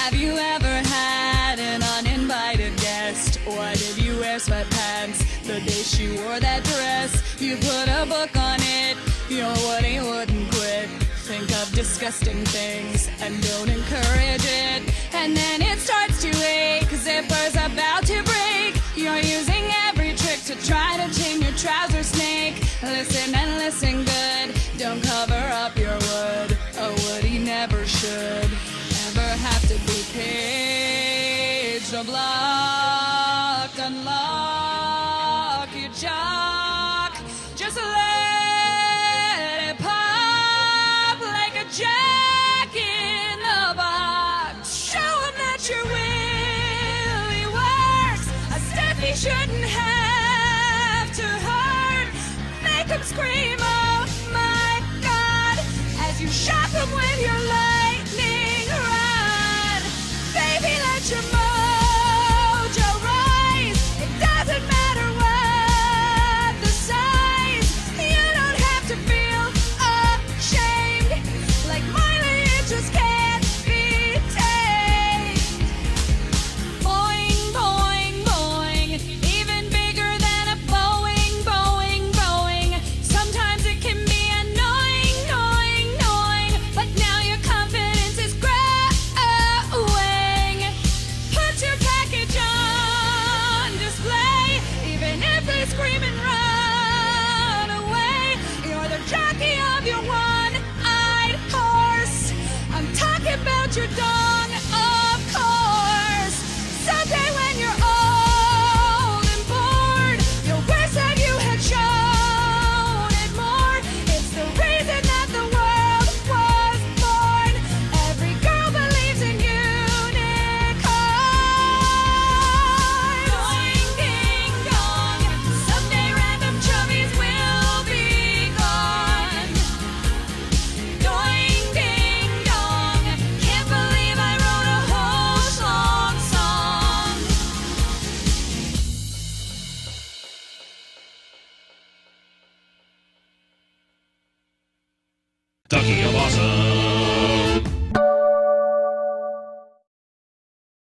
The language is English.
Have you ever had an uninvited guest? Why did you wear sweatpants the day she wore that dress? You put a book on it, you're what he wouldn't quit. Think of disgusting things and don't encourage it. And then it starts to ache, zipper's about to break. You're using every trick to try to tame your trouser snake. Listen and listen good, don't cover up your wood. A woody never should ever have to be paged or blocked. Unlock your jock, just let it pop like a jack in the box. Show him that your willy works, a step he shouldn't have to hurt. Make him scream, oh my God, as you shock him with your lightning rod. Baby, let your mojo rise. It doesn't matter what the size. You don't have to feel ashamed. Like Miley, it just can't be tamed. Boing, boing, boing. Even bigger than a Boeing, Boeing, Boeing. Sometimes it can be annoying, annoying, annoying. But now your confidence is growing. Put your package on display. Even if they scream and run away, you're the jockey of your one-eyed horse. I'm talking about your dong, of course. Someday when you're old and bored, you'll wish that you had shown it more. It's the reason that the world was born. Every girl believes in unicorns. Doing ding dong, someday random chubbies will be gone. Doing ding dong, can't believe I wrote a whole song. Ducky of awesome.